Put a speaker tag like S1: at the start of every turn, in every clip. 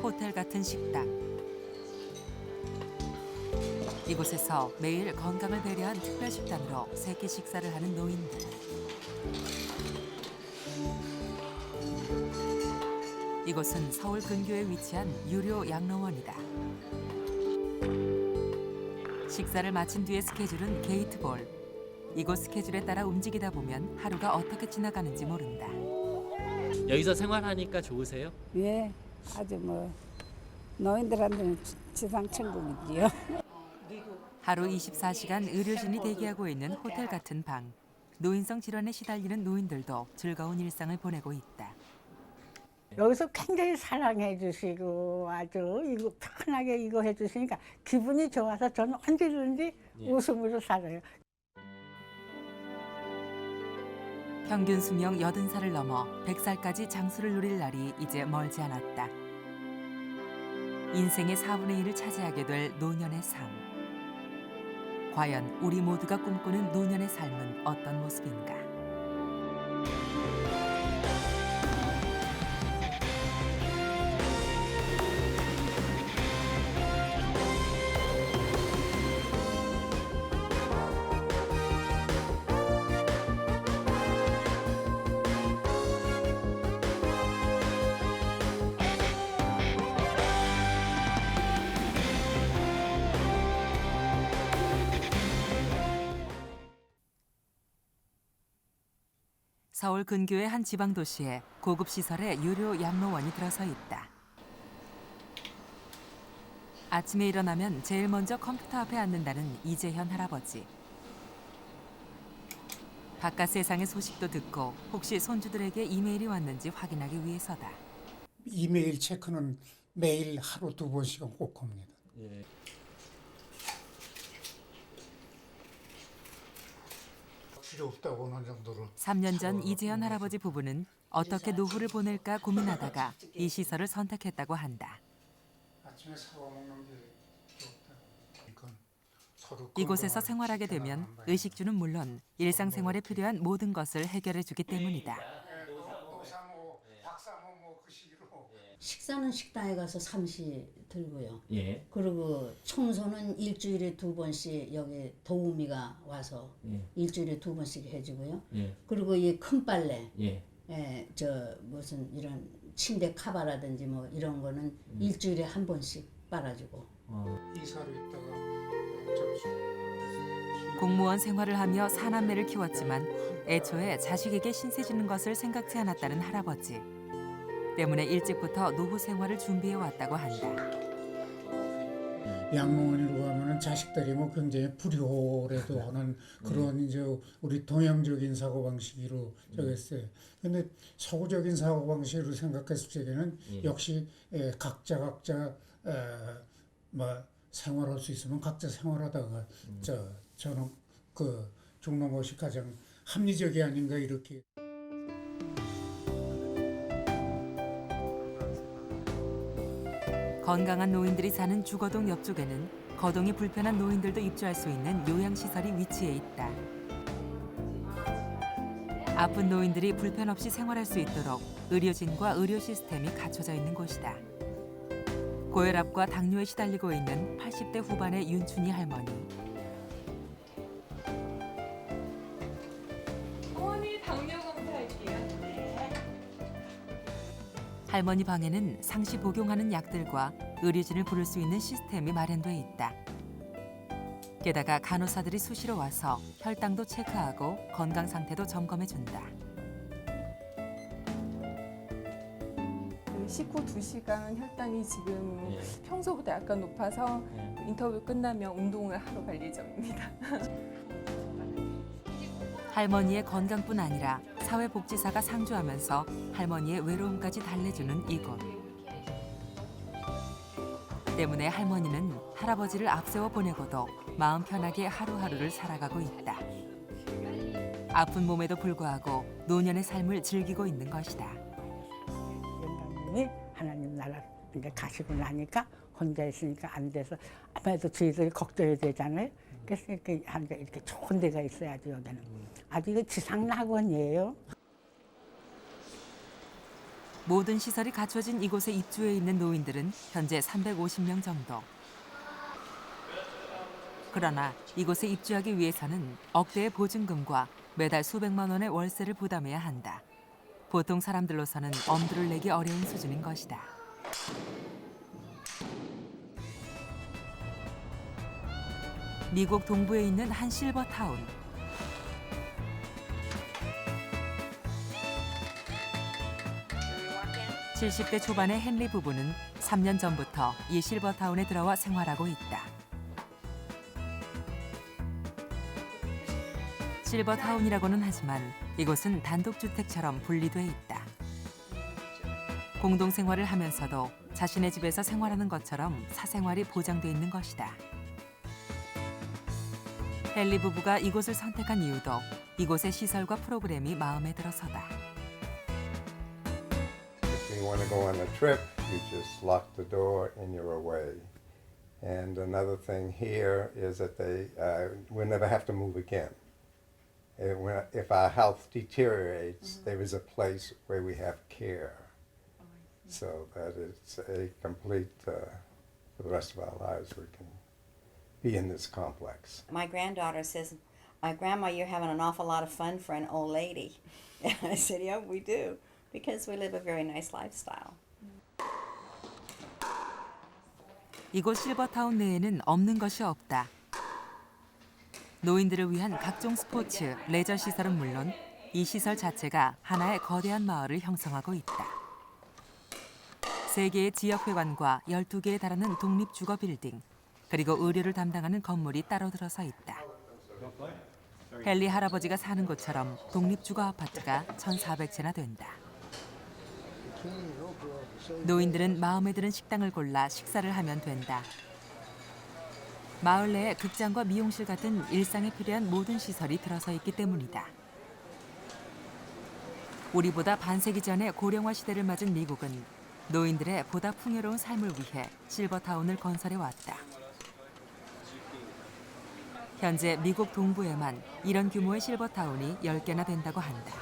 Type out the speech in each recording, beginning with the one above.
S1: 호텔 같은 식당. 이곳에서 매일 건강을 배려한 특별 식단으로 세끼 식사를 하는 노인들. 이곳은 서울 근교에 위치한 유료 양로원이다. 식사를 마친 뒤의 스케줄은 게이트볼. 이곳 스케줄에 따라 움직이다 보면 하루가 어떻게 지나가는지 모른다.
S2: 여기서 생활하니까 좋으세요?
S3: 예, 아주 뭐 노인들한테는 지상 천국이지요.
S1: 하루 24시간 의료진이 대기하고 있는 호텔 같은 방. 노인성 질환에 시달리는 노인들도 즐거운 일상을 보내고 있다.
S3: 여기서 굉장히 사랑해 주시고 아주 이거 편하게 이거 해 주시니까 기분이 좋아서 저는 언제든지 웃음으로 살아요.
S1: 평균 수명 80살을 넘어 100살까지 장수를 누릴 날이 이제 멀지 않았다. 인생의 4분의 1을 차지하게 될 노년의 삶. 과연 우리 모두가 꿈꾸는 노년의 삶은 어떤 모습인가? 서울 근교의 한 지방 도시에 고급 시설의 유료 양로원이 들어서 있다. 아침에 일어나면 제일 먼저 컴퓨터 앞에 앉는다는 이재현 할아버지. 바깥 세상의 소식도 듣고 혹시 손주들에게 이메일이 왔는지 확인하기 위해서다.
S4: 이메일 체크는 매일 하루 2번씩은 꼭 합니다.
S2: 예.
S4: 필요 없다고 하는 정도로.
S1: 3년 전 이재현 할아버지 부부는 어떻게 노후를 보낼까 고민하다가 이 시설을 선택했다고 한다.
S4: 아침에 사과 먹는 게 좋다. 그러니까 서로
S1: 이곳에서 생활하게 되면 의식주는 물론 일상생활에 필요한 모든 것을 해결해 주기 때문이다.
S4: 노사모, 박사모 뭐그 식으로.
S5: 식사는 식당에 가서 삼시 들고요.
S2: 예.
S5: 그리고 청소는 일주일에 2번씩 여기 도우미가 와서 일주일에 2번씩 해주고요.
S2: 예.
S5: 그리고 이 큰 빨래,
S2: 예.
S5: 저 무슨 이런 침대 카바라든지 뭐 이런 거는 일주일에 한 번씩 빨아주고.
S4: 이사로 있다가 접수.
S1: 공무원 생활을 하며 사남매를 키웠지만 애초에 자식에게 신세 지는 것을 생각지 않았다는 할아버지. 때문에 일찍부터 노후 생활을 준비해 왔다고 한다.
S4: 양로원으로 가면은 자식들이 뭐 굉장히 불효라도 하는 그런 이제 우리 동양적인 사고 방식으로 저겠어요. 근데 서구적인 사고 방식으로 생각했을 적에는 역시 각자 뭐 생활할 수 있으면 각자 생활하다가 저는 그 죽는 것이 가장 합리적이 아닌가 이렇게.
S1: 건강한 노인들이 사는 주거동 옆쪽에는 거동이 불편한 노인들도 입주할 수 있는 요양시설이 위치해 있다. 아픈 노인들이 불편 없이 생활할 수 있도록 의료진과 의료 시스템이 갖춰져 있는 곳이다. 고혈압과 당뇨에 시달리고 있는 80대 후반의 윤춘희 할머니.
S6: 어머니 당뇨 검사할게요.
S1: 할머니 방에는 상시 복용하는 약들과 의료진을 부를 수 있는 시스템이 마련돼 있다. 게다가 간호사들이 수시로 와서 혈당도 체크하고 건강 상태도 점검해준다.
S6: 식후 2시간 혈당이 지금 평소보다 약간 높아서 인터뷰 끝나면 운동을 하러 갈 예정입니다.
S1: 할머니의 건강뿐 아니라 사회복지사가 상주하면서 할머니의 외로움까지 달래주는 이곳. 때문에 할머니는 할아버지를 앞세워 보내고도 마음 편하게 하루하루를 살아가고 있다. 아픈 몸에도 불구하고 노년의 삶을 즐기고 있는 것이다.
S3: 영감님이 하나님 나라 이제 가시고 나니까 혼자 있으니까 안 돼서 아무래도 저희들이 걱정이 되잖아요. 그래서 이렇게 이렇게 좋은 데가 있어야지 여기는. 아주 이거 지상 낙원이에요.
S1: 모든 시설이 갖춰진 이곳에 입주해 있는 노인들은 현재 350명 정도. 그러나 이곳에 입주하기 위해서는 억대의 보증금과 매달 수백만 원의 월세를 부담해야 한다. 보통 사람들로서는 엄두를 내기 어려운 수준인 것이다. 미국 동부에 있는 한 실버타운. (70대) 초반의 헨리 부부는 3년 전부터 이 실버타운에 들어와 생활하고 있다. 실버타운이라고는 하지만 이곳은 단독주택처럼 분리돼 있다. 공동생활을 하면서도 자신의 집에서 생활하는 것처럼 사생활이 보장돼 있는 것이다. 헨리 부부가 이곳을 선택한 이유도 이곳의 시설과 프로그램이 마음에 들어서다.
S7: If you want to go on a trip, you just lock the door and you're away. And another thing here is that we'll never have to move again. If our health deteriorates, there is a place where we have care. So that it's a complete, for the rest of our lives, we can be in this complex.
S8: My granddaughter says, Grandma, you're having an awful lot of fun for an old lady. And I said, yeah, we do, because we live a very nice lifestyle.
S1: 이곳 실버타운 내에는 없는 것이 없다. 노인들을 위한 각종 스포츠, 레저 시설은 물론 이 시설 자체가 하나의 거대한 마을을 형성하고 있다. 3개의 지역회관과 12개에 달하는 독립주거 빌딩, 그리고 의료를 담당하는 건물이 따로 들어서 있다. 헨리 할아버지가 사는 곳처럼 독립주거 아파트가 1,400채나 된다. 노인들은 마음에 드는 식당을 골라 식사를 하면 된다. 마을 내에 극장과 미용실 같은 일상에 필요한 모든 시설이 들어서 있기 때문이다. 우리보다 반세기 전에 고령화 시대를 맞은 미국은 노인들의 보다 풍요로운 삶을 위해 실버타운을 건설해 왔다. 현재 미국 동부에만 이런 규모의 실버타운이 10개나 된다고 한다.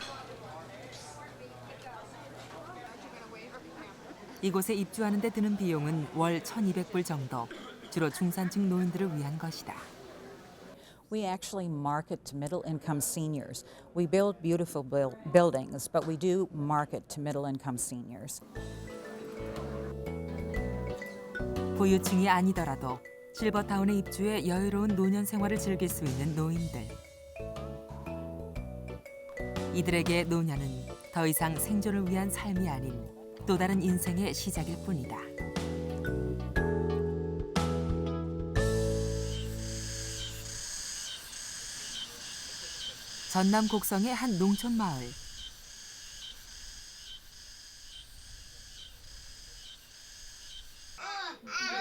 S1: 이곳에 입주하는 데 드는 비용은 월 1,200불 정도, 주로 중산층 노인들을 위한 것이다.
S9: We actually market to middle-income seniors. We build beautiful buildings, but we do market to middle-income seniors.
S1: 부유층이 아니더라도 실버타운에 입주해 여유로운 노년 생활을 즐길 수 있는 노인들. 이들에게 노년은 더 이상 생존을 위한 삶이 아닌 또 다른 인생의 시작일 뿐이다. 전남 곡성의 한 농촌 마을.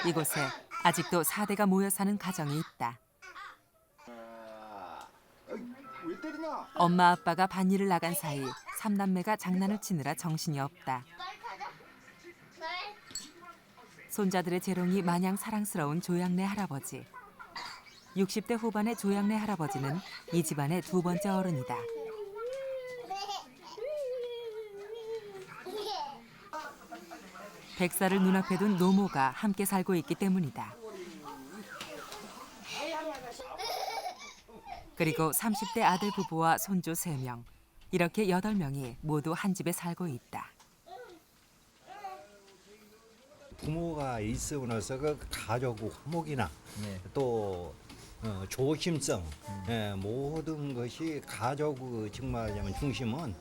S1: 이곳에 아직도 4대가 모여 사는 가정이 있다. 엄마 아빠가 밭일을 나간 사이 3남매가 장난을 치느라 정신이 없다. 손자들의 재롱이 마냥 사랑스러운 조양래 할아버지. 60대 후반의 조양래 할아버지는 이 집안의 2번째 어른이다. 백살을 눈앞에 둔 노모가 함께 살고 있기 때문이다. 그리고 30대 아들 부부와 손주 3명, 이렇게 8명이 모두 한 집에 살고 있다.
S10: 부모가 있으고 나서 그 가족 화목이나 또 조심성 모든 것이 가족 정말 중심은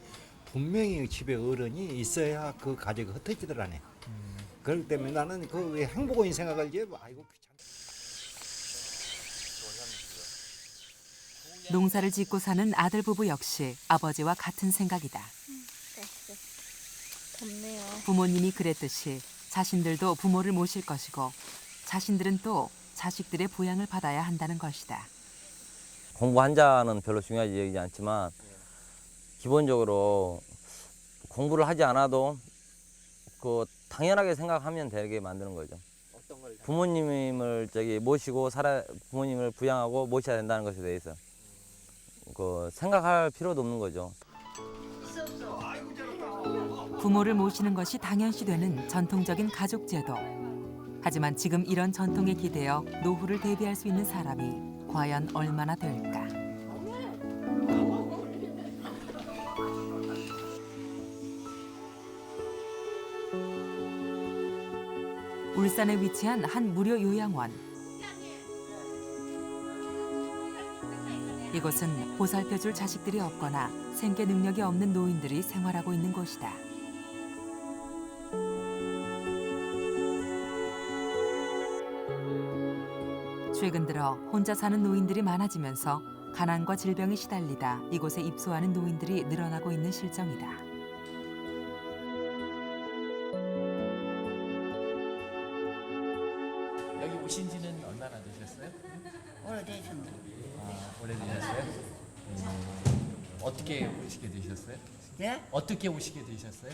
S10: 분명히 집에 어른이 있어야 그 가족이 흩어지더라네. 그렇기 때문에 나는 그 행복한 생각을 이제 아이고
S1: 농사를 짓고 사는 아들 부부 역시 아버지와 같은 생각이다.
S11: 덥네요.
S1: 부모님이 그랬듯이 자신들도 부모를 모실 것이고 자신들은 또 자식들의 부양을 받아야 한다는 것이다.
S12: 공부 한자는 별로 중요하지 여기지 않지만 기본적으로 공부를 하지 않아도 그 당연하게 생각하면 되게 만드는 거죠. 부모님을 모시고 부모님을 부양하고 모셔야 된다는 것에 대해서 그 생각할 필요도 없는 거죠.
S1: 부모를 모시는 것이 당연시되는 전통적인 가족 제도. 하지만 지금 이런 전통에 기대어 노후를 대비할 수 있는 사람이 과연 얼마나 될까? 울산에 위치한 한 무료 요양원. 이곳은 보살펴줄 자식들이 없거나 생계 능력이 없는 노인들이 생활하고 있는 곳이다. 최근 들어 혼자 사는 노인들이 많아지면서 가난과 질병에 시달리다 이곳에 입소하는 노인들이 늘어나고 있는 실정이다.
S2: 여기 오신 지는 얼마나 되셨어요?
S5: 오래되셨네.
S2: 오래되셨어요? 어떻게 오시게 되셨어요?
S5: 예?
S2: 어떻게 오시게 되셨어요?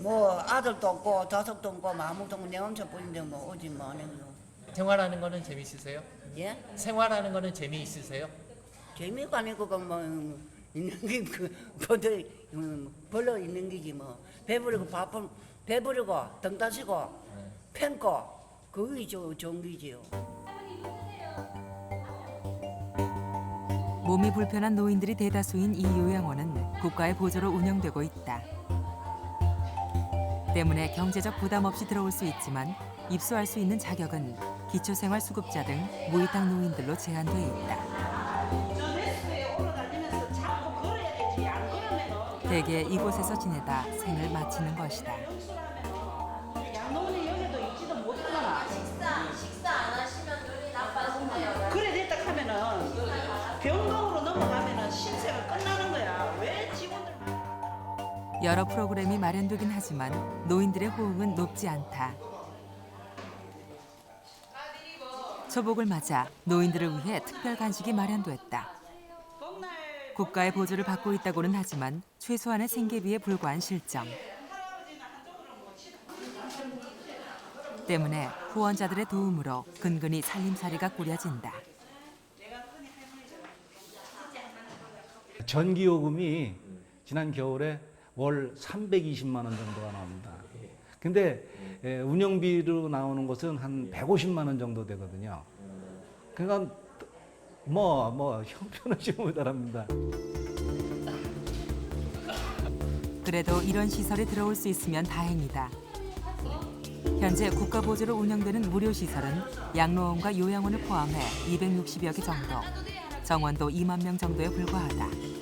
S5: 뭐 아들도 없고 자식도 없고 아무도 없고 내 혼자뿐인데 뭐 오지 뭐 하는 거.
S2: 생활하는 거는 재미있으세요?
S5: 예?
S2: 생활하는 거는 재미있으세요?
S5: 재미가 아니고 그뭐 있는 게그 벌러 있는 게지 뭐 배부르고 바쁜 배부르고 등 따시고 팬고 그게 좋은 게지요.
S1: 몸이 불편한 노인들이 대다수인 이 요양원은 국가의 보조로 운영되고 있다. 때문에 경제적 부담 없이 들어올 수 있지만 입소할 수 있는 자격은 기초생활수급자 등 무이탁 노인들로 제한돼 있다. 대개 이곳에서 지내다 생을 마치는 것이다.
S11: 양로원이 여기도 있지도 못하잖아.
S8: 식사 안 하시면 눈이 나빠진대요.
S11: 그래 됐다 하면은 병동으로 넘어가면은 신세가 끝나는 거야. 왜 직원들
S1: 여러 프로그램이 마련되긴 하지만 노인들의 호응은 높지 않다. 초복을 맞아 노인들을 위해 특별 간식이 마련됐다. 국가의 보조를 받고 있다고는 하지만 최소한의 생계비에 불과한 실정. 때문에 후원자들의 도움으로 근근히 살림살이가 꾸려진다.
S13: 전기요금이 지난 겨울에 월 320만 원 정도가 나옵니다. 근데 운영비로 나오는 것은 한 150만 원 정도 되거든요. 그러니까 형편없이 모자랍니다.
S1: 그래도 이런 시설에 들어올 수 있으면 다행이다. 현재 국가 보조로 운영되는 무료 시설은 양로원과 요양원을 포함해 260여 개 정도, 정원도 2만 명 정도에 불과하다.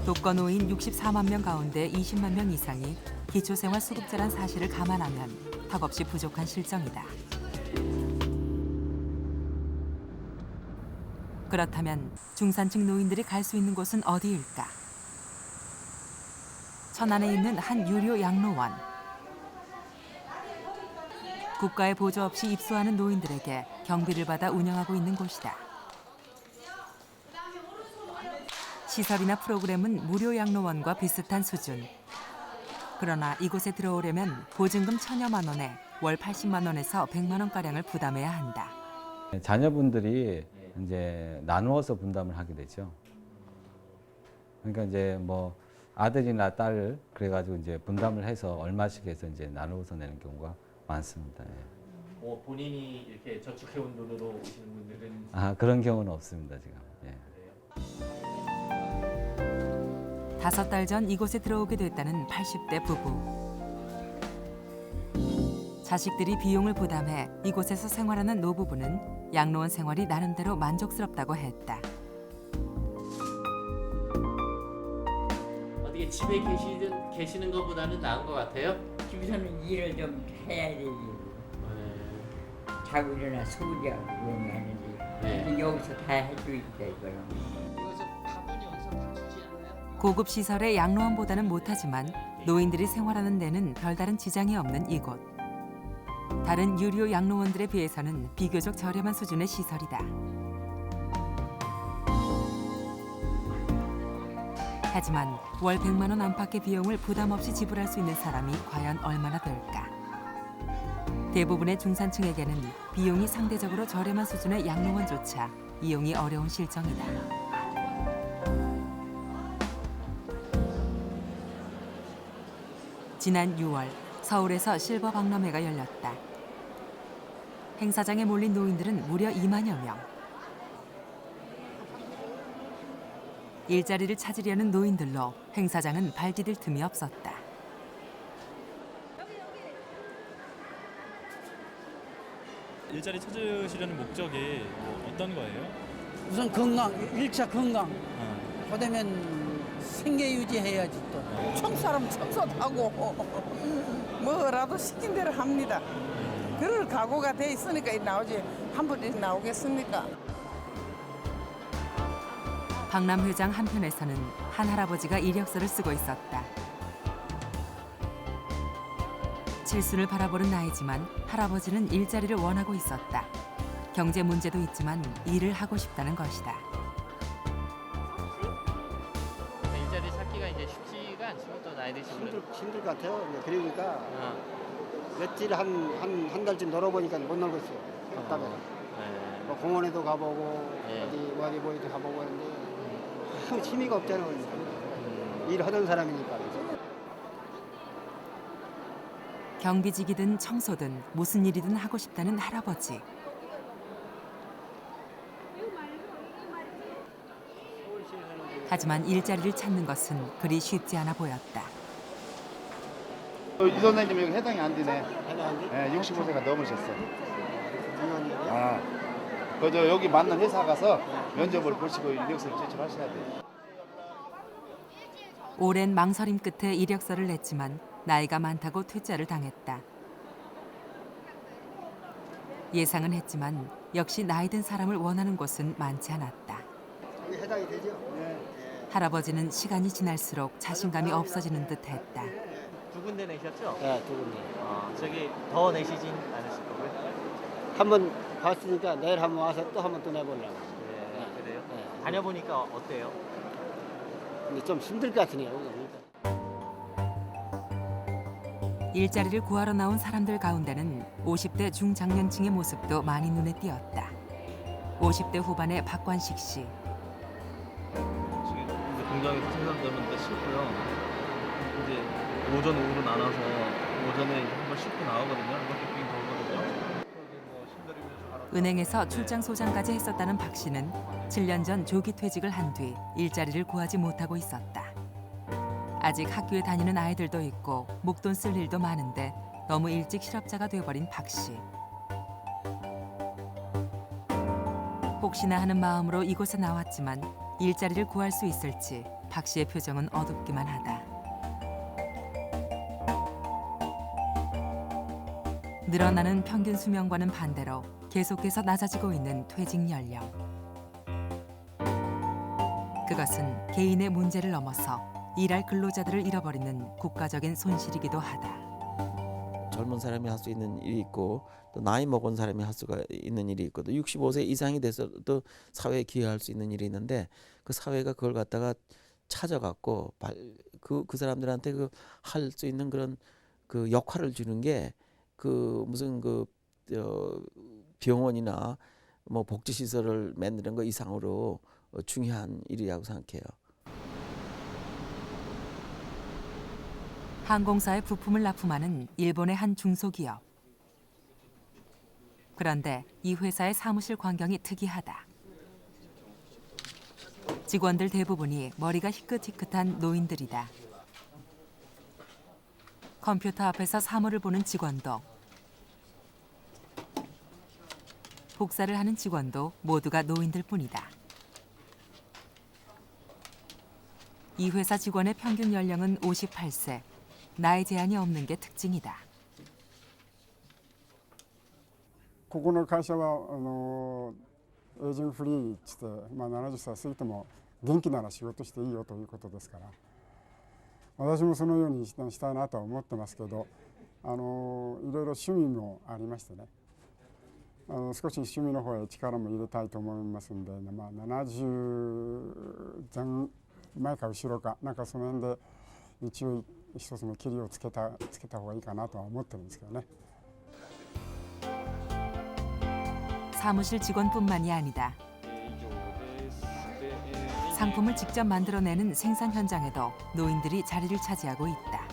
S1: 독거노인 64만 명 가운데 20만 명 이상이 기초생활 수급자란 사실을 감안하면 턱없이 부족한 실정이다. 그렇다면 중산층 노인들이 갈 수 있는 곳은 어디일까? 천안에 있는 한 유료 양로원. 국가의 보조 없이 입소하는 노인들에게 경비를 받아 운영하고 있는 곳이다. 시설이나 프로그램은 무료 양로원과 비슷한 수준. 그러나 이곳에 들어오려면 보증금 1,000여만 원에 월 80만 원에서 100만 원가량을 부담해야 한다.
S14: 자녀분들이 이제 나누어서 분담을 하게 되죠. 그러니까 이제 뭐 아들이나 딸 그래가지고 이제 분담을 해서 얼마씩 해서 이제 나누어서 내는 경우가 많습니다.
S2: 본인이 이렇게 저축해온 돈으로 오시는 분들은
S14: 그런 경우는 없습니다 지금.
S1: 5달 전 이곳에 들어오게 됐다는 80대 부부. 자식들이 비용을 부담해 이곳에서 생활하는 노부부는 양로원 생활이 나름대로 만족스럽다고 했다.
S2: 어떻게 집에 계시는 것보다는 나은 것 같아요?
S15: 집에서는 일을 좀 해야 되지. 자고 일어나 설거지하고 그런 게 하는데 근데 여기서 다 해주니까 이거는.
S1: 고급 시설의 양로원보다는 못하지만 노인들이 생활하는 데는 별다른 지장이 없는 이곳. 다른 유료 양로원들에 비해서는 비교적 저렴한 수준의 시설이다. 하지만 월 100만 원 안팎의 비용을 부담 없이 지불할 수 있는 사람이 과연 얼마나 될까? 대부분의 중산층에게는 비용이 상대적으로 저렴한 수준의 양로원조차 이용이 어려운 실정이다. 지난 6월 서울에서 실버 박람회가 열렸다. 행사장에 몰린 노인들은 무려 2만여 명. 일자리를 찾으려는 노인들로 행사장은 발 디딜 틈이 없었다.
S16: 일자리 찾으시려는 목적이 어떤 거예요?
S17: 우선 건강, 1차 건강. 그다음엔 생계 유지해야지 또.
S11: 청사람 청소도 하고 뭐라도 시킨 대로 합니다. 그럴 각오가 돼 있으니까 나오지 한 번에 나오겠습니까?
S1: 박람회장 한편에서는 한 할아버지가 이력서를 쓰고 있었다. 칠순을 바라보는 나이지만 할아버지는 일자리를 원하고 있었다. 경제 문제도 있지만 일을 하고 싶다는 것이다.
S2: 일자리 찾기가 이제 쉽지가 않죠. 또 나이 드시고
S18: 힘들 것 같아요. 그러니까 며칠 한 달쯤 놀아보니까 못 놀겠어요. 답답해. 뭐 공원에도 가보고 어디 뭐에도 가보고 하는데 취미가 없잖아요. 일하던 사람이니까.
S1: 경비직이든 청소든 무슨 일이든 하고 싶다는 할아버지. 하지만 일자리를 찾는 것은 그리 쉽지 않아 보였다.
S19: 이 선생님 여기 해당이 안 되네. 네, 65세가 넘으셨어. 그저 여기 맞는 회사 가서 면접을 보시고 이력서를 제출하셔야 돼요.
S1: 오랜 망설임 끝에 이력서를 냈지만 나이가 많다고 퇴짜를 당했다. 예상은 했지만 역시 나이 든 사람을 원하는 곳은 많지 않았다.
S18: 해당이 되죠? 네.
S1: 할아버지는 시간이 지날수록 자신감이 없어지는 듯했다.
S2: 두 군데 내셨죠?
S18: 네, 두 군데.
S2: 저기 더 내시진 않으실 거고요?
S18: 한번 봤으니까 내일 한번 와서 또 한 번 또 내보려고.
S2: 네, 그래요? 다녀보니까 어때요?
S18: 근데 좀 힘들 것 같으네요.
S1: 일자리를 구하러 나온 사람들 가운데는 50대 중장년층의 모습도 많이 눈에 띄었다. 50대 후반의 박관식 씨.
S20: 지금 이제 공장에서 생산되는데 싣고요. 이제 오전 오후로 나눠서 오전에 한번 싣고 나오거든요. 한번 빙빙 돌거든요.
S1: 은행에서 출장 소장까지 했었다는 박 씨는 7년 전 조기 퇴직을 한 뒤 일자리를 구하지 못하고 있었다. 아직 학교에 다니는 아이들도 있고 목돈 쓸 일도 많은데 너무 일찍 실업자가 돼버린 박 씨. 혹시나 하는 마음으로 이곳에 나왔지만 일자리를 구할 수 있을지 박 씨의 표정은 어둡기만 하다. 늘어나는 평균 수명과는 반대로 계속해서 낮아지고 있는 퇴직 연령. 그것은 개인의 문제를 넘어서 일할 근로자들을 잃어버리는 국가적인 손실이기도 하다.
S21: 젊은 사람이 할 수 있는 일이 있고 또 나이 먹은 사람이 할 수가 있는 일이 있고 또 65세 이상이 돼서도 사회에 기여할 수 있는 일이 있는데 그 사회가 그걸 갖다가 찾아갖고 그 사람들한테 그 할 수 있는 그런 그 역할을 주는 게 그 무슨 그 병원이나 뭐 복지시설을 만드는 거 이상으로 중요한 일이라고 생각해요.
S1: 항공사에 부품을 납품하는 일본의 한 중소기업. 그런데 이 회사의 사무실 광경이 특이하다. 직원들 대부분이 머리가 희끗희끗한 노인들이다. 컴퓨터 앞에서 사물을 보는 직원도 복사를 하는 직원도 모두가 노인들 뿐이다. 이 회사 직원의 평균 연령은 58세. 나이 제한이 없는 게 특징이다.
S22: ここの会社はエイジングフリーって言って、70歳過ぎても元気なら仕事していいよということですから、私もそのようにしたいなとは思ってますけど、いろいろ趣味もありましてね、少し趣味の方へ力も入れたいと思いますんで、70前前か後ろかなんかその辺で一応一つの切りをつけた方がいいかなとは思ってるんですけどね。
S1: 사무실 직원뿐만이 아니다. 상품을 직접 만들어내는 생산 현장에도 노인들이 자리를 차지하고 있다.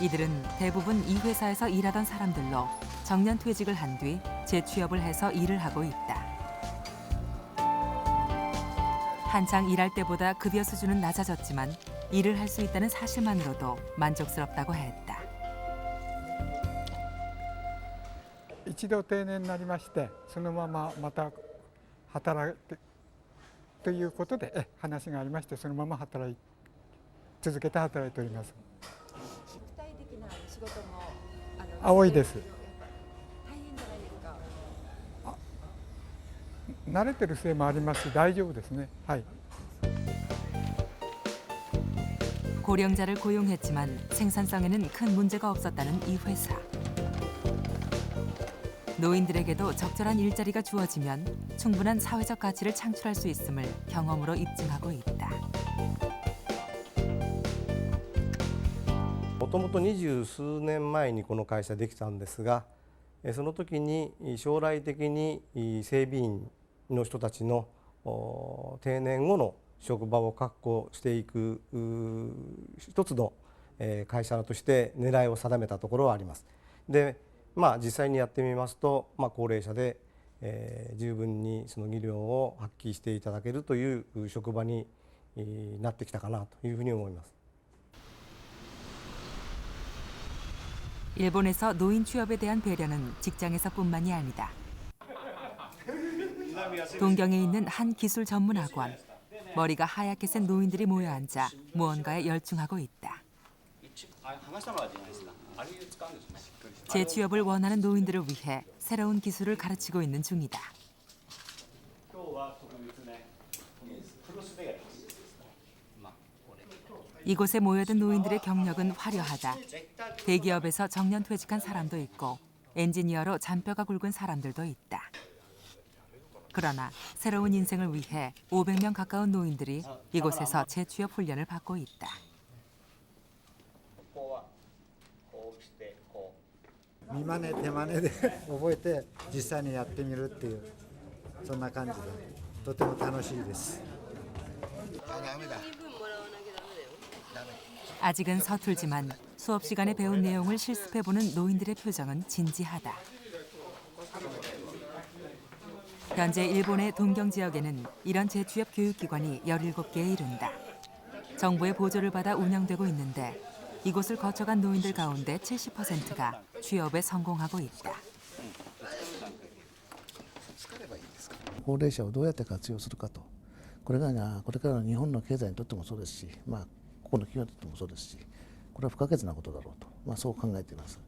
S1: 이들은 대부분 이 회사에서 일하던 사람들로 정년 퇴직을 한 뒤 재취업을 해서 일을 하고 있다. 한창 일할 때보다 급여 수준은 낮아졌지만 일을 할 수 있다는 사실만으로도 만족스럽다고 했다.
S22: 一度定年になりまして、そのまままた働くということで話がありまして、そのまま続けて働いております。多いです。慣れてるせいもありますし、大丈夫ですね。はい。
S1: 고령자를 고용했지만 생산성에는 큰 문제가 없었다는 이 회사. 노인들에게도 적절한 일자리가 주어지면 충분한 사회적 가치를 창출할 수 있음을 경험으로 입증하고 있다.
S4: もともと20数年前にこの会社できたんですが、その時に将来的に整備員の人たちの定年後の職場を確保していく一つの会社として狙いを定めたところはあります。で、実際にやってみますと、高齢者で十分にその技量を発揮していただけるという職場になってきたかなというふうに思います。
S1: 일본에서 노인 취업에 대한 배려는 직장에서뿐만이 아니다. 동경에 있는 한 기술 전문 학원. 머리가 하얗게 센 노인들이 모여 앉아 무언가에 열중하고 있다. 재취업을 원하는 노인들을 위해 새로운 기술을 가르치고 있는 중이다. 이곳에 모여든 노인들의 경력은 화려하다. 대기업에서 정년 퇴직한 사람도 있고 엔지니어로 잔뼈가 굵은 사람들도 있다. 그러나 새로운 인생을 위해 500명 가까운 노인들이 이곳에서 재취업 훈련을 받고 있다.
S6: 미만의 대만에覚えて実際にやってみるっていうそんな感じでとても楽しいです。
S1: 아직은 서툴지만 수업 시간에 배운 내용을 실습해보는 노인들의 표정은 진지하다. 현재 일본의 동경 지역에는 이런 재취업 교육기관이 17개에 이른다. 정부의 보조를 받아 운영되고 있는데 이곳을 거쳐간 노인들 가운데 70%가 취업에 성공하고 있다.
S23: 高齢者をどうやって活用するかと、これからの日本の経済にとってもそうですし、ここの企業にとってもそうですし、これは不可欠なことだろうと、そう考えています。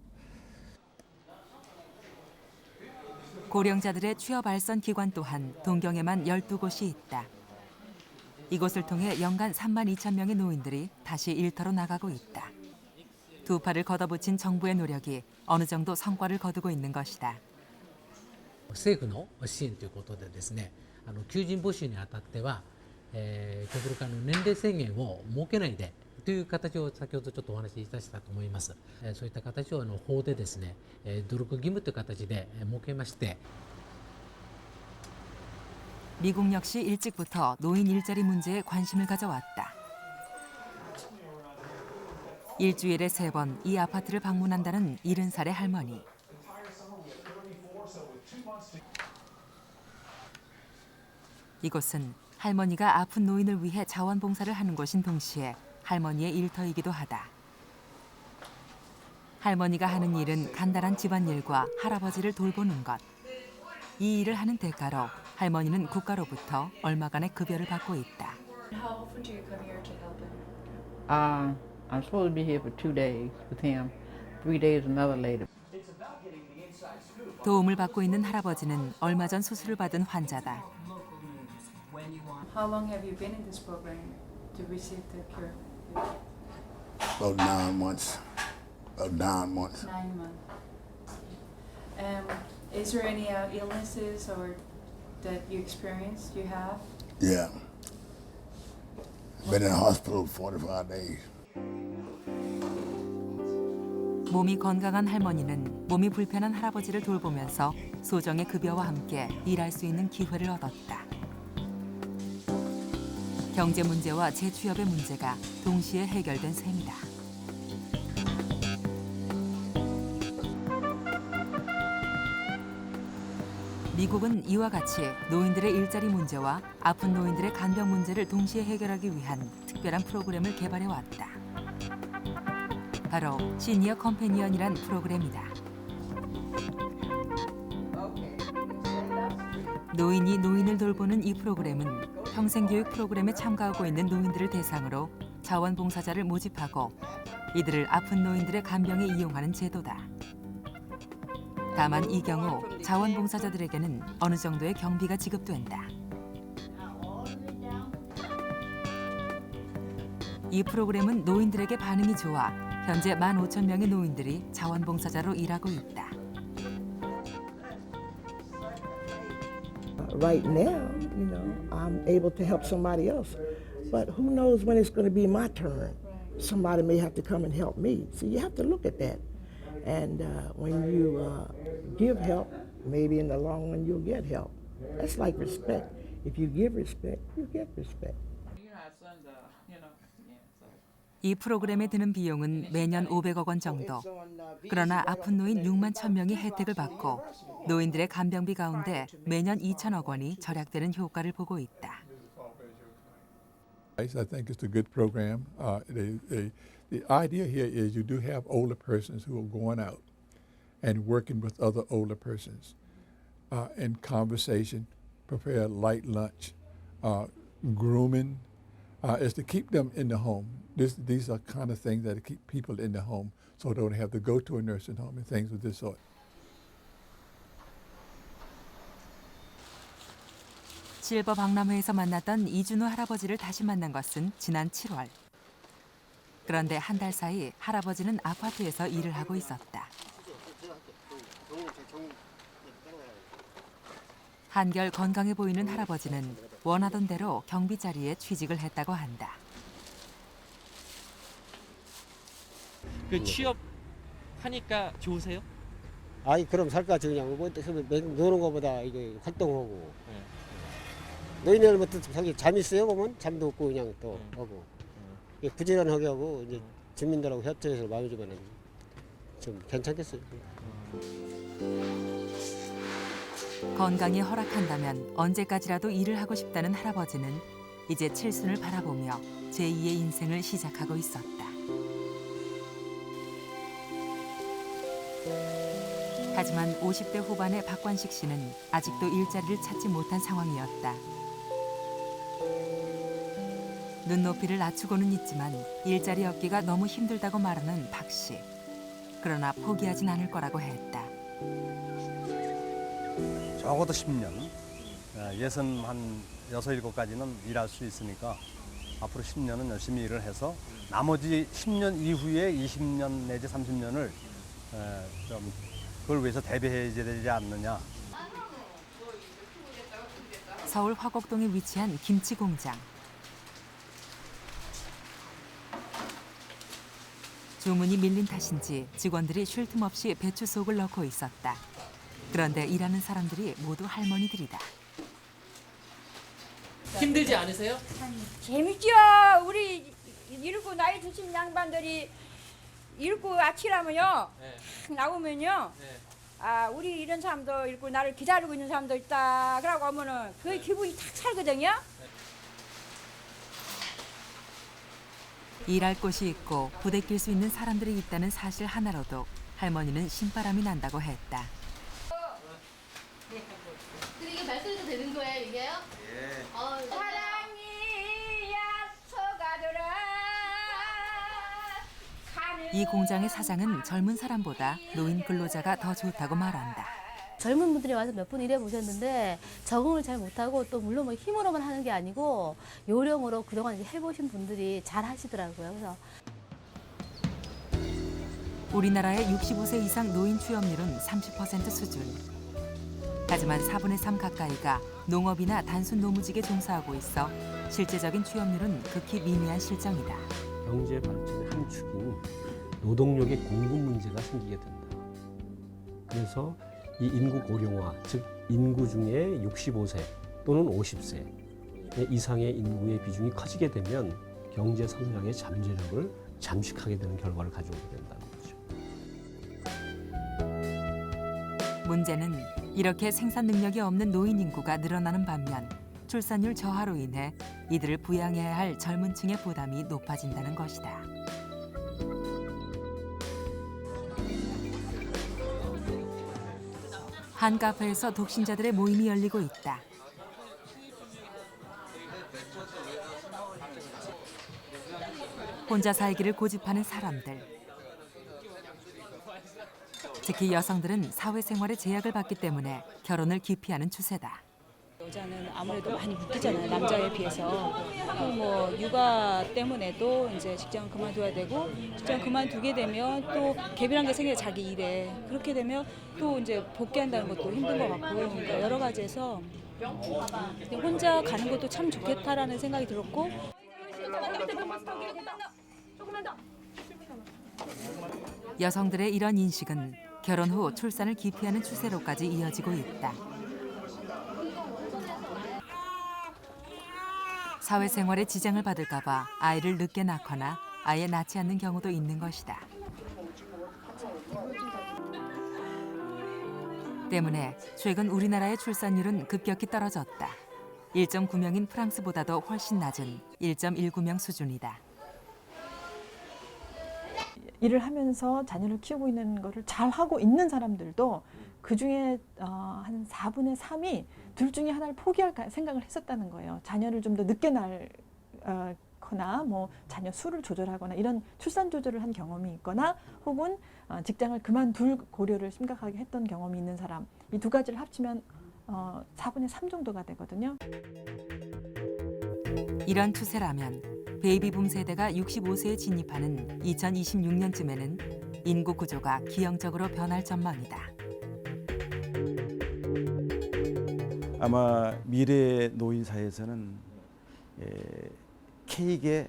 S1: 고령자들의 취업 알선 기관 또한 동경에만 12곳이 있다. 이곳을 통해 연간 3만 2천 명의 노인들이 다시 일터로 나가고 있다. 두 팔을 걷어붙인 정부의 노력이 어느 정도 성과를 거두고 있는 것이다.
S24: 政府の支援ということでですね、求人募集にあたっては、極力年齢制限を設けないでという形を先ほどちょっとお話しいたしたと思います。そういった形を法でですね、努力義務という形で設けまして。
S1: 미국 역시 일찍부터 노인 일자리 문제에 관심을 가져왔다. 일주일에 3번 이 아파트를 방문한다는 70살의 할머니. 이곳은 할머니가 아픈 노인을 위해 자원봉사를 하는 곳인 동시에 할머니의 일터이기도 하다. 할머니가 하는 일은 간단한 집안일과 할아버지를 돌보는 것. 이 일을 하는 대가로 할머니는 국가로부터 얼마간의 급여를 받고 있다.
S25: How often do you come here to help him?
S17: I'm supposed to be here for 2 days with him, 3 days another later.
S1: 도움을 받고 있는 할아버지는 얼마 전 수술을 받은 환자다.
S25: How long have you been in this program to receive the cure?
S26: About 9 months. About 9 months.
S25: 9 months. Is there any illnesses or that you experienced? You have?
S26: Yeah. Been in the hospital 45 days.
S1: 몸이 건강한 할머니는 몸이 불편한 할아버지를 돌보면서 소정의 급여와 함께 일할 수 있는 기회를 얻었다. 경제 문제와 재취업의 문제가 동시에 해결된 셈이다. 미국은 이와 같이 노인들의 일자리 문제와 아픈 노인들의 간병 문제를 동시에 해결하기 위한 특별한 프로그램을 개발해 왔다. 바로 시니어 컴패니언이란 프로그램이다. 노인이 노인을 돌보는 이 프로그램은 평생교육 프로그램에 참가하고 있는 노인들을 대상으로 자원봉사자를 모집하고 이들을 아픈 노인들의 간병에 이용하는 제도다. 다만 이 경우 자원봉사자들에게는 어느 정도의 경비가 지급된다. 이 프로그램은 노인들에게 반응이 좋아 현재 15,000명의 노인들이 자원봉사자로 일하고 있다.
S3: Right now, you know, I'm able to help somebody else, but who knows when it's going to be my turn? Somebody may have to come and help me. So you have to look at that. And when you give help, maybe in the long run you'll get help. That's like respect. If you give respect, you get respect.
S1: 이 프로그램에 드는 비용은 매년 500억 원 정도. 그러나 아픈 노인 6만 1,000명이 혜택을 받고 노인들의 간병비 가운데 매년 2천억 원이 절약되는 효과를 보고 있다.
S5: I think it's a good program. The idea here is you do have older persons who are going out and working with other older persons in conversation, prepare a light lunch, grooming, is to keep them in the home. These are kind of things that keep people in the home so they don't have to go to a nursing home and things of this sort.
S1: 실버 박람회에서 만났던 이준호 할아버지를 다시 만난 것은 지난 7월. 그런데 한 달 사이 할아버지는 아파트에서 일을 하고 있었다. 한결 건강해 보이는 할아버지는 원하던 대로 경비 자리에 취직을 했다고 한다.
S2: 그 취업하니까 좋으세요?
S18: 아이 그럼 살까지 그냥 뭐 노는 거보다 이게 활동하고 노인들부터 저기 잠 있어요 보면 잠도 없고 그냥 또 하고 부지런하게 하고 이제 주민들하고 협조해서 마음을 주면은 좀 괜찮겠어요.
S1: 건강이 허락한다면 언제까지라도 일을 하고 싶다는 할아버지는 이제 칠순을 바라보며 제2의 인생을 시작하고 있었다. 하지만 50대 후반의 박관식 씨는 아직도 일자리를 찾지 못한 상황이었다. 눈높이를 낮추고는 있지만 일자리 얻기가 너무 힘들다고 말하는 박 씨. 그러나 포기하진 않을 거라고 했다.
S7: 적어도 10년, 예선 한 6, 7까지는 일할 수 있으니까 앞으로 10년은 열심히 일을 해서 나머지 10년 이후에 20년 내지 30년을 좀 그걸 위해서 대비해야 되지 않느냐.
S1: 서울 화곡동에 위치한 김치 공장. 주문이 밀린 탓인지 직원들이 쉴 틈 없이 배추 속을 넣고 있었다. 그런데 일하는 사람들이 모두 할머니들이다.
S2: 힘들지 않으세요?
S9: 재밌죠. 우리 이렇게 나이 드신 양반들이 이렇게 아치라면요. 네. 나오면요. 네. 아 우리 이런 사람도 있고 나를 기다리고 있는 사람도 있다. 그러고 하면은 그 기분이 탁 살거든요.
S1: 일할 곳이 있고 부대낄 수 있는 사람들이 있다는 사실 하나로도 할머니는 신바람이 난다고 했다.
S10: 근데 이게 말소리도 되는 거예요, 이게요? 예.
S9: 사랑이 약속하더라.
S1: 이 공장의 사장은 젊은 사람보다 노인 근로자가 더 좋다고 말한다.
S12: 젊은 분들이 와서 몇 분 일해보셨는데 적응을 잘 못하고 또 물론 뭐 힘으로만 하는 게 아니고 요령으로 그동안 이제 해보신 분들이 잘 하시더라고요. 그래서
S1: 우리나라의 65세 이상 노인 취업률은 30% 수준. 하지만 4분의 3 가까이가 농업이나 단순 노무직에 종사하고 있어 실제적인 취업률은 극히 미미한 실정이다.
S27: 경제 발전의 한 축인 노동력의 공급 문제가 생기게 된다. 그래서 이 인구 고령화, 즉 인구 중에 65세 또는 50세 이상의 인구의 비중이 커지게 되면 경제 성장의 잠재력을 잠식하게 되는 결과를 가져오게 된다는 거죠.
S1: 문제는 이렇게 생산 능력이 없는 노인 인구가 늘어나는 반면 출산율 저하로 인해 이들을 부양해야 할 젊은 층의 부담이 높아진다는 것이다. 한 카페에서 독신자들의 모임이 열리고 있다. 혼자 살기를 고집하는 사람들. 특히 여성들은 사회생활에 제약을 받기 때문에 결혼을 기피하는 추세다.
S8: 여자는 아무래도 많이 묶이잖아요, 남자에 비해서. 뭐 육아 때문에도 이제 직장을 그만둬야 되고, 직장 그만두게 되면 또 개별한 게 생겨 자기 일에. 그렇게 되면 또 이제 복귀한다는 것도 힘든 것 같고, 그러니까 여러 가지에서 혼자 가는 것도 참 좋겠다라는 생각이 들었고.
S1: 여성들의 이런 인식은 결혼 후 출산을 기피하는 추세로까지 이어지고 있다. 사회생활에 지장을 받을까 봐 아이를 늦게 낳거나 아예 낳지 않는 경우도 있는 것이다. 때문에 최근 우리나라의 출산율은 급격히 떨어졌다. 1.9명인 프랑스보다도 훨씬 낮은 1.19명 수준이다.
S11: 일을 하면서 자녀를 키우고 있는 것을 잘 하고 있는 사람들도 그중에 한 4분의 3이 둘 중에 하나를 포기할 생각을 했었다는 거예요. 자녀를 좀 더 늦게 낳거나 뭐 자녀 수를 조절하거나 이런 출산 조절을 한 경험이 있거나 혹은 직장을 그만둘 고려를 심각하게 했던 경험이 있는 사람. 이 두 가지를 합치면 4분의 3 정도가 되거든요.
S1: 이런 추세라면 베이비붐 세대가 65세에 진입하는 2026년쯤에는 인구 구조가 기형적으로 변할 전망이다.
S13: 아마 미래 노인 사회에서는 케이크에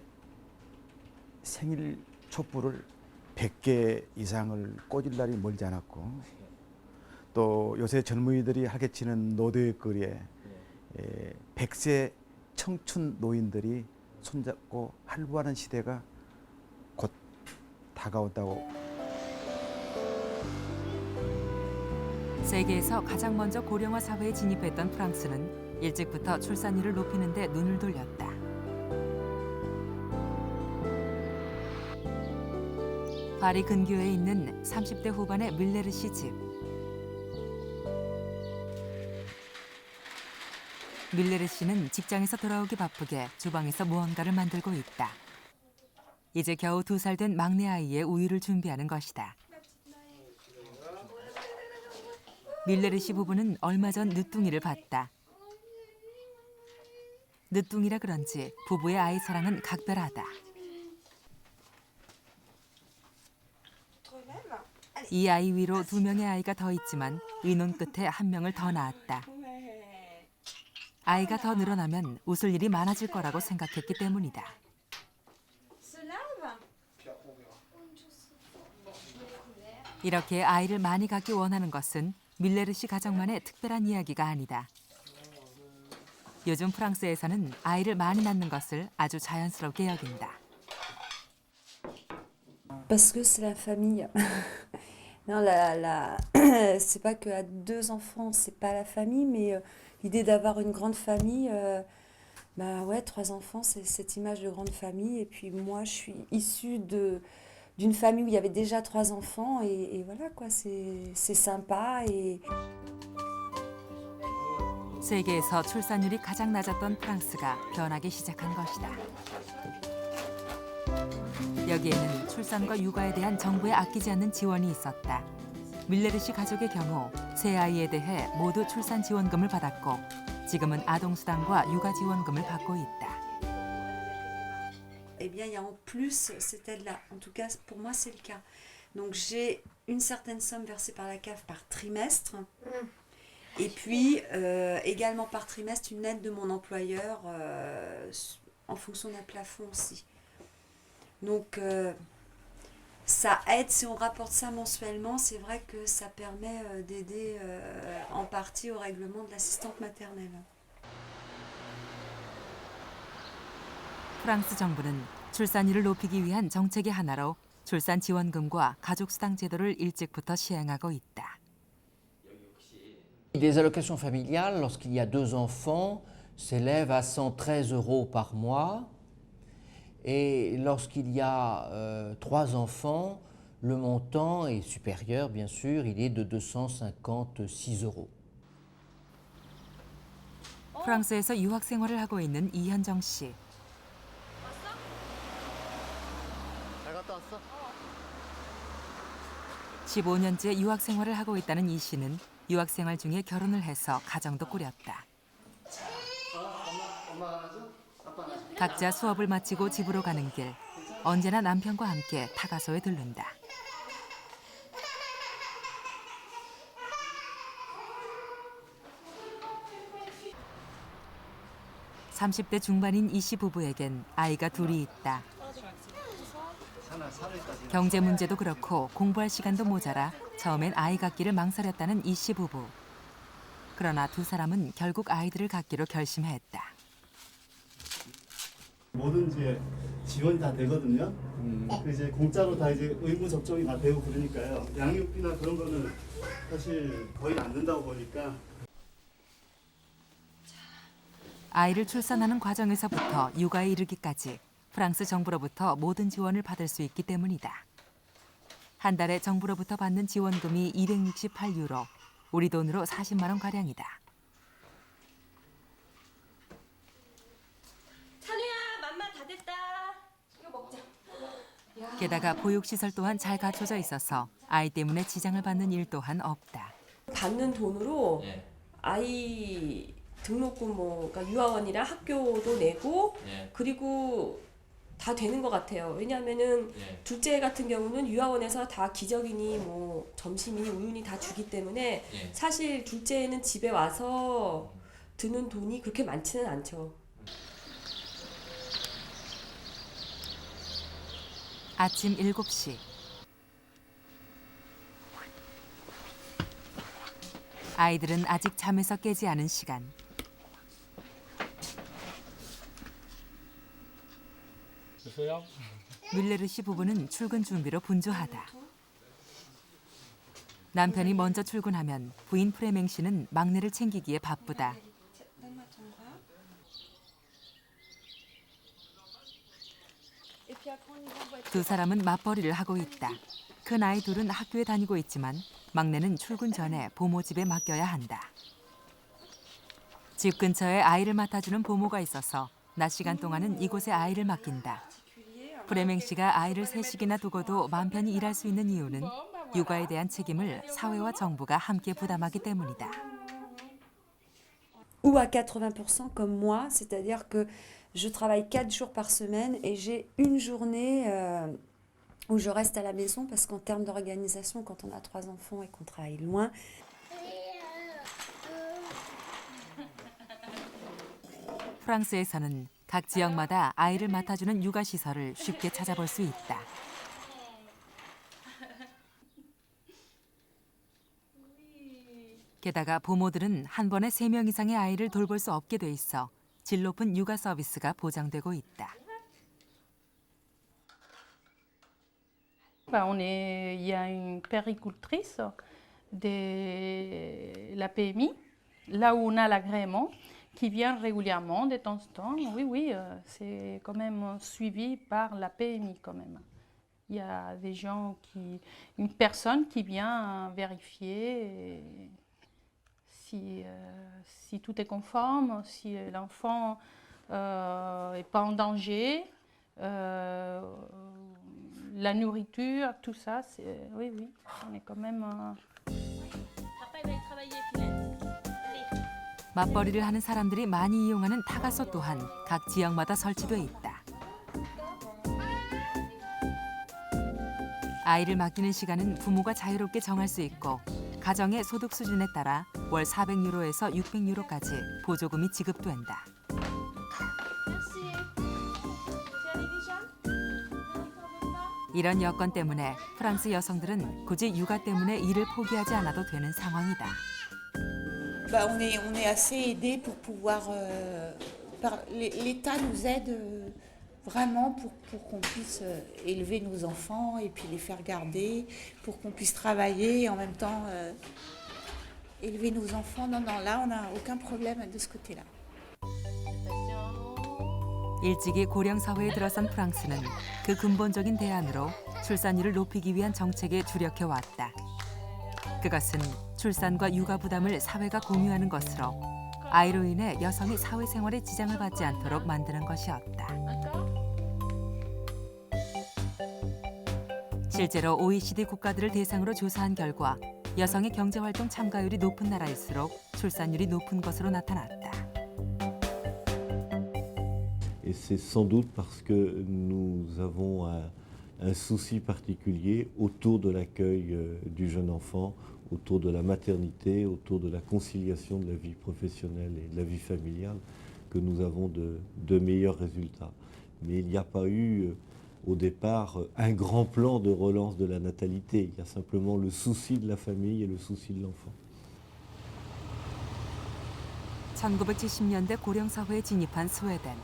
S13: 생일 촛불을 100개 이상을 꽂을 날이 멀지 않았고, 또 요새 젊은이들이 활개 치는 노드거리에 100세 청춘 노인들이 손잡고 할부하는 시대가 곧 다가온다고.
S1: 세계에서 가장 먼저 고령화 사회에 진입했던 프랑스는 일찍부터 출산율을 높이는 데 눈을 돌렸다. 파리 근교에 있는 30대 후반의 밀레르 씨 집. 밀레르 씨는 직장에서 돌아오기 바쁘게 주방에서 무언가를 만들고 있다. 이제 겨우 2살 된 막내 아이의 우유를 준비하는 것이다. 밀레르 씨 부부는 얼마 전 늦둥이를 봤다. 늦둥이라 그런지 부부의 아이 사랑은 각별하다. 이 아이 위로 2명의 아이가 더 있지만 의논 끝에 1명을 더 낳았다. 아이가 더 늘어나면 웃을 일이 많아질 거라고 생각했기 때문이다. 이렇게 아이를 많이 갖기 원하는 것은 밀레르 씨 가정만의 특별한 이야기가 아니다. 요즘 프랑스에서는 아이를 많이 낳는 것을 아주 자연스럽게 여긴다.
S14: Parce que c'est la famille. Non, c'est pas que à 2 enfants, c'est pas la famille, mais l'idée d'avoir une grande famille, bah ouais, 3 enfants, c'est cette image de grande famille. Et puis moi, je suis issue d'une famille où il y avait déjà 3 enfants, et voilà quoi, c'est sympa. Et
S1: 세계에서 출산율이 가장 낮았던 프랑스가 변하기 시작한 것이다. 여기에는 출산과 육아에 대한 정부의 아끼지 않는 지원이 있었다. 밀레르 씨 가족의 경우 세 아이에 대해 모두 출산 지원금을 받았고 지금은 아동수당과 육아지원금을 받고 있다.
S14: Eh bien, il y a en plus cette aide-là. En tout cas, pour moi, c'est le cas. Donc, j'ai une certaine somme versée par la CAF par trimestre. Et puis, également par trimestre, une aide de mon employeur en fonction d'un plafond aussi. Donc, ça aide, si on rapporte ça mensuellement, c'est vrai que ça permet d'aider en partie au règlement de l'assistante maternelle.
S1: 프랑스 정부는 출산율을 높이기 위한 정책의 하나로 출산 지원금과 가족수당 제도를 일찍부터 시행하고 있다.
S4: Les allocations familiales, lorsqu'il y a 2 enfants, s'élèvent à 113 € par mois. Et lorsqu'il y a 3 enfants, le montant est supérieur, bien sûr, il est de 256 €.
S1: 프랑스에서 유학 생활을 하고 있는 이현정 씨.
S4: 잘 갔다 왔어?
S1: 15년째 유학 생활을 하고 있다는 이 씨는 유학 생활 중에 결혼을 해서 가정도 꾸렸다. 각자 수업을 마치고 집으로 가는 길, 언제나 남편과 함께 타가소에 들른다. 30대 중반인 이 씨 부부에겐 아이가 둘이 있다. 경제 문제도 그렇고 공부할 시간도 모자라 처음엔 아이 갖기를 망설였다는 이 씨 부부. 그러나 두 사람은 결국 아이들을 갖기로 결심했다.
S15: 뭐든지 지원이 다 되거든요. 이제 공짜로 다 이제 의무 접종이 다 되고 그러니까요. 양육비나 그런 거는 사실 거의 안 된다고 보니까.
S1: 아이를 출산하는 과정에서부터 육아에 이르기까지 프랑스 정부로부터 모든 지원을 받을 수 있기 때문이다. 한 달에 정부로부터 받는 지원금이 268유로, 우리 돈으로 40만 원 가량이다.
S16: 찬우야, 맘마 다 됐다. 이거 먹자.
S1: 게다가 보육시설 또한 잘 갖춰져 있어서 아이 때문에 지장을 받는 일 또한 없다.
S16: 받는 돈으로 아이 등록금 그러니까 유아원이랑 학교도 내고 그리고 다 되는 것 같아요. 왜냐하면은 둘째 같은 경우는 유아원에서 다 기저귀니 뭐 점심이니 우유니 다 주기 때문에 사실 둘째는 집에 와서 드는 돈이 그렇게 많지는 않죠.
S1: 아침 7시. 아이들은 아직 잠에서 깨지 않은 시간. 뮬레르 씨 부부는 출근 준비로 분주하다. 남편이 먼저 출근하면 부인 프레맹 씨는 막내를 챙기기에 바쁘다. 두 사람은 맞벌이를 하고 있다. 큰 아이 둘은 학교에 다니고 있지만 막내는 출근 전에 보모 집에 맡겨야 한다. 집 근처에 아이를 맡아주는 보모가 있어서 낮 시간 동안은 이곳에 아이를 맡긴다. 프레맹 씨가 아이를 3식이나 두고도 마음 편히 일할 수 있는 이유는 육아에 대한 책임을 사회와 정부가 함께 부담하기 때문이다.
S14: Ou à 80% comme moi, c'est-à-dire que je travaille 4 jours par semaine et j'ai une journée où je reste à la maison parce qu'en termes d'organisation, quand on a 3 enfants et qu'on travaille loin,
S1: 프랑스에서는 각 지역마다 아이를 맡아주는 육아시설을 쉽게 찾아볼 수 있다. 게다가 부모들은 한 번에 3명 이상의 아이를 돌볼 수 없게 돼 있어 질 높은 육아 서비스가 보장되고 있다.
S19: Il y a une péricultrice de la PMI, là où on a l'agrément, qui vient régulièrement de temps en temps. Oui, c'est quand même suivi par la PMI quand même. Il y a des gens une personne qui vient vérifier si tout est conforme, si l'enfant n'est pas en danger, la nourriture, tout ça, oui, on est quand même...
S1: 맞벌이를 하는 사람들이 많이 이용하는 타가소 또한 각 지역마다 설치돼 있다. 아이를 맡기는 시간은 부모가 자유롭게 정할 수 있고 가정의 소득 수준에 따라 월 400유로에서 600유로까지 보조금이 지급된다. 이런 여건 때문에 프랑스 여성들은 굳이 육아 때문에 일을 포기하지 않아도 되는 상황이다.
S20: On est assez aidés pour pouvoir... L'État nous aide vraiment pour qu'on puisse élever nos enfants et puis les faire garder, pour qu'on puisse travailler et en même temps élever nos enfants. Non, non, là, on n'a aucun problème de ce côté-là.
S1: 일찍이 고령 사회에 들어선 프랑스는 그 근본적인 대안으로 출산율을 높이기 위한 정책에 주력해 왔다. 그것은 출산과 육아 부담을 사회가 공유하는 것으로 아이로 인해 여성이 사회생활에 지장을 받지 않도록 만드는 것이었다. 실제로 OECD 국가들을 대상으로 조사한 결과 여성의 경제활동 참가율이 높은 나라일수록 출산율이 높은 것으로 나타났다.
S6: Et c'est sans doute parce que nous avons un souci particulier autour de l'accueil du jeune enfant, autour de la maternité, autour de la conciliation de la vie professionnelle et de la vie familiale, que nous avons de meilleurs résultats. Mais il n'y a pas eu au départ un grand plan de relance de la natalité. Il y a simplement le souci de la famille et le souci de l'enfant.
S1: 1970년대 고령 사회에 진입한 스웨덴.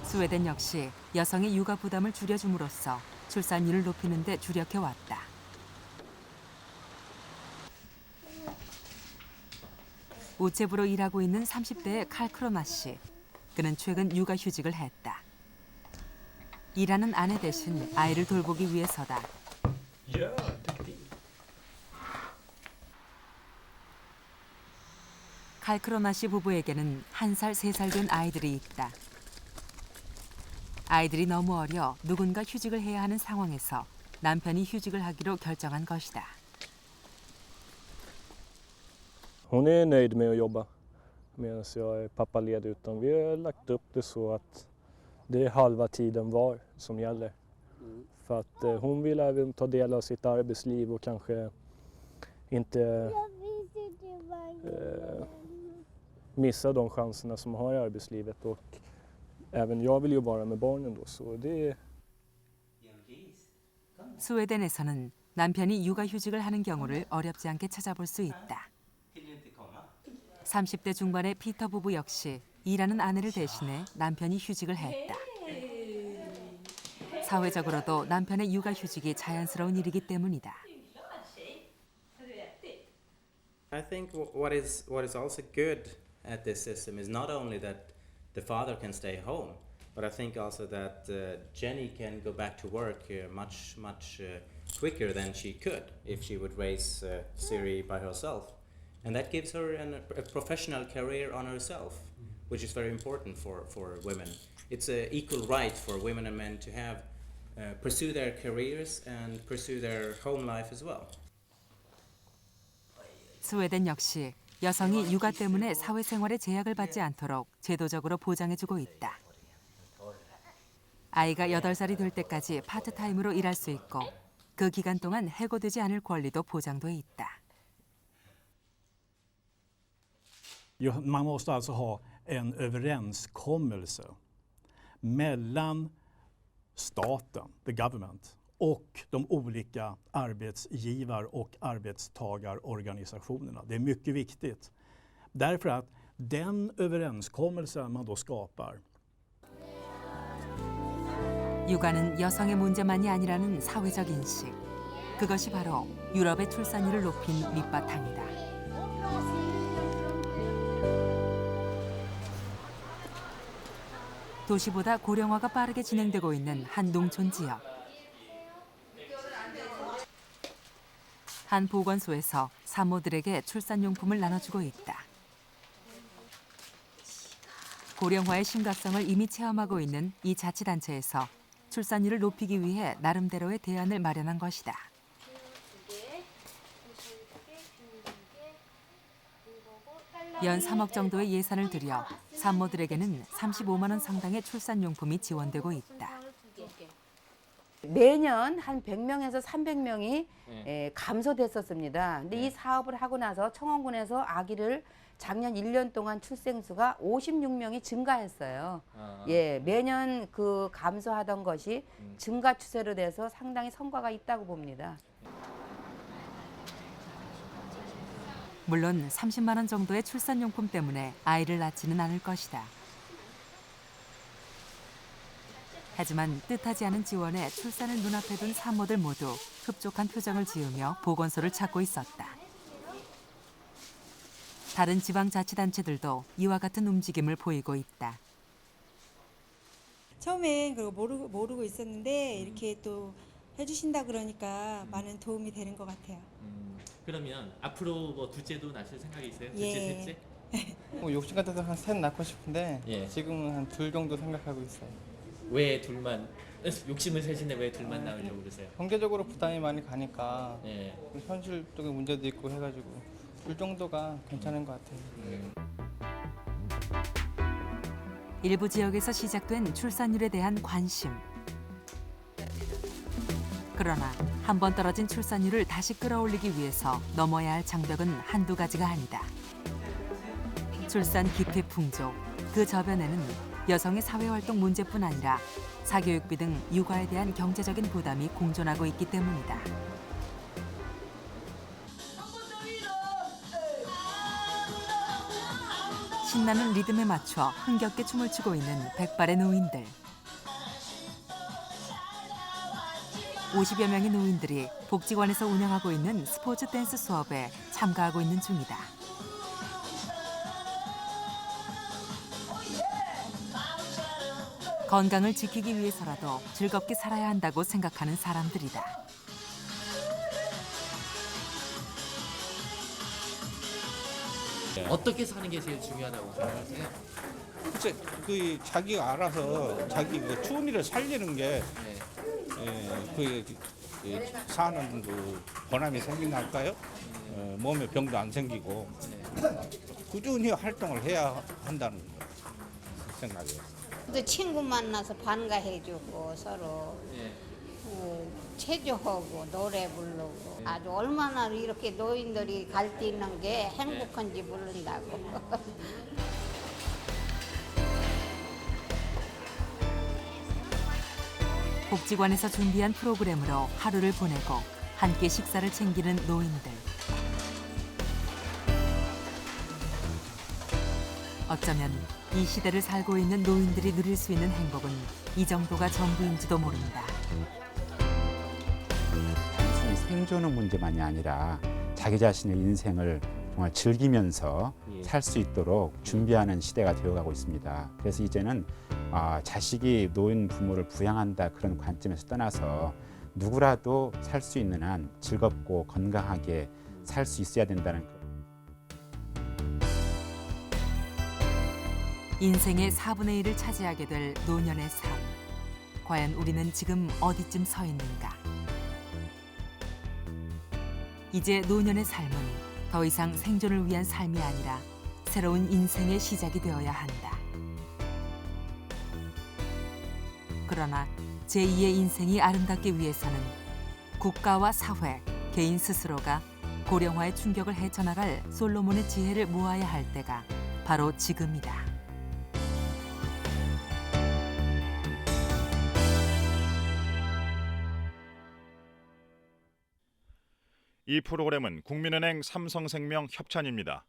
S1: 스웨덴 역시 여성의 육아 부담을 줄여줌으로써 출산율을 높이는 데 주력해 왔다. 우체부로 일하고 있는 30대의 칼 크로나 씨. 그는 최근 육아휴직을 했다. 일하는 아내 대신 아이를 돌보기 위해서다. 칼 크로나 씨 부부에게는 1살, 3살 된 아이들이 있다. 아이들이 너무 어려 누군가 휴직을 해야 하는 상황에서 남편이 휴직을 하기로 결정한 것이다.
S17: Hon är nöjd med att jobba medan jag är pappaledig, utan vi har lagt upp det så att det är halva tiden var som gäller. För att hon vill även ta del av sitt arbetsliv och kanske inte missa de chanserna som har i arbetslivet, och även jag vill ju vara med barnen då, så det är...
S1: 스웨덴에서는 남편이 육아휴직을 하는 경우를 어렵지 않게 찾아볼 수 있다. 30대 중반의 피터 부부 역시 일하는 아내를 대신해 남편이 휴직을 했다. 사회적으로도 남편의 육아휴직이 자연스러운 일이기 때문이다.
S21: I think what is also good at this system is not only that the father can stay home, but I think also that Jenny can go back to work much quicker than she could if she would raise Siri by herself. And that gives her a professional career on herself, which is very important for women. It's an equal right for women and men to have pursue their careers and pursue their home life as well.
S1: 스웨덴 역시 여성이 육아 때문에 사회생활에 제약을 받지 않도록 제도적으로 보장해주고 있다. 아이가 8살이 될 때까지 파트타임으로 일할 수 있고 그 기간 동안 해고되지 않을 권리도 보장돼 있다.
S22: Man måste alltså ha en överenskommelse mellan staten, the government, och de olika arbetsgivar- och arbetstagarorganisationerna. Det är mycket viktigt. Därför att den överenskommelsen man då skapar.
S1: 육아는 여성의 문제만이 아니라는 사회적 인식. 그것이 바로 유럽의 출산율을 높인 밑바탕이다. 도시보다 고령화가 빠르게 진행되고 있는 한 농촌 지역. 한 보건소에서 산모들에게 출산용품을 나눠주고 있다. 고령화의 심각성을 이미 체험하고 있는 이 자치단체에서 출산율을 높이기 위해 나름대로의 대안을 마련한 것이다. 연 3억 정도의 예산을 들여 산모들에게는 35만 원 상당의 출산용품이 지원되고 있다.
S23: 매년 한 100명에서 300명이 감소됐었습니다. 근데 이 사업을 하고 나서 청원군에서 아기를 작년 1년 동안 출생수가 56명이 증가했어요. 예, 매년 그 감소하던 것이 증가 추세로 돼서 상당히 성과가 있다고 봅니다.
S1: 물론 30만 원 정도의 출산용품 때문에 아이를 낳지는 않을 것이다. 하지만 뜻하지 않은 지원에 출산을 눈앞에 둔 산모들 모두 흡족한 표정을 지으며 보건소를 찾고 있었다. 다른 지방자치단체들도 이와 같은 움직임을 보이고 있다.
S3: 처음엔 그거 모르고 있었는데 이렇게 또 해주신다 그러니까 많은 도움이 되는 것 같아요.
S2: 그러면 앞으로 뭐 둘째도 낳으실 생각이 있어요? 둘째,
S3: 예.
S2: 셋째?
S5: 뭐 욕심 같아서 한 셋 낳고 싶은데
S2: 예.
S5: 지금은 한 둘 정도 생각하고 있어요.
S2: 왜 둘만 욕심을 세신데 왜 둘만 낳으려고 그러세요?
S5: 경제적으로 부담이 많이 가니까
S2: 예.
S5: 현실적인 문제도 있고 해가지고 둘 정도가 괜찮은 것 같아요.
S1: 일부 지역에서 시작된 출산율에 대한 관심. 그러나 한 번 떨어진 출산율을 다시 끌어올리기 위해서 넘어야 할 장벽은 한두 가지가 아니다. 출산 기피 풍조, 그 저변에는 여성의 사회활동 문제뿐 아니라 사교육비 등 육아에 대한 경제적인 부담이 공존하고 있기 때문이다. 신나는 리듬에 맞춰 흥겹게 춤을 추고 있는 백발의 노인들. 50여 명의 노인들이 복지관에서 운영하고 있는 스포츠 댄스 수업에 참가하고 있는 중이다. 건강을 지키기 위해서라도 즐겁게 살아야 한다고 생각하는 사람들이다.
S2: 어떻게 사는 게 제일 중요하다고 생각하세요?
S7: 글쎄, 그 자기가 알아서 자기 그 추운이를 살리는 게 사는 그 보람이 생긴다 할까요? 몸에 병도 안 생기고 꾸준히 활동을 해야 한다는 생각이에요.
S18: 또 친구 만나서 반가해주고 서로 체조하고 노래 부르고 아주 얼마나 이렇게 노인들이 갈 수 있는 게 행복한지 모른다고.
S1: 복지관에서 준비한 프로그램으로 하루를 보내고 함께 식사를 챙기는 노인들. 어쩌면 이 시대를 살고 있는 노인들이 누릴 수 있는 행복은 이 정도가 전부인지도 모른다.
S24: 단순히 생존의 문제만이 아니라 자기 자신의 인생을 정말 즐기면서 살 수 있도록 준비하는 시대가 되어가고 있습니다. 그래서 이제는 자식이 노인 부모를 부양한다 그런 관점에서 떠나서 누구라도 살 수 있는 한 즐겁고 건강하게 살 수 있어야 된다는 것.
S1: 인생의 4분의 1을 차지하게 될 노년의 삶. 과연 우리는 지금 어디쯤 서 있는가? 이제 노년의 삶은 더 이상 생존을 위한 삶이 아니라 새로운 인생의 시작이 되어야 한다. 그러나 제2의 인생이 아름답기 위해서는 국가와 사회, 개인 스스로가 고령화의 충격을 헤쳐나갈 솔로몬의 지혜를 모아야 할 때가 바로 지금이다.
S25: 이 프로그램은 국민은행 삼성생명 협찬입니다.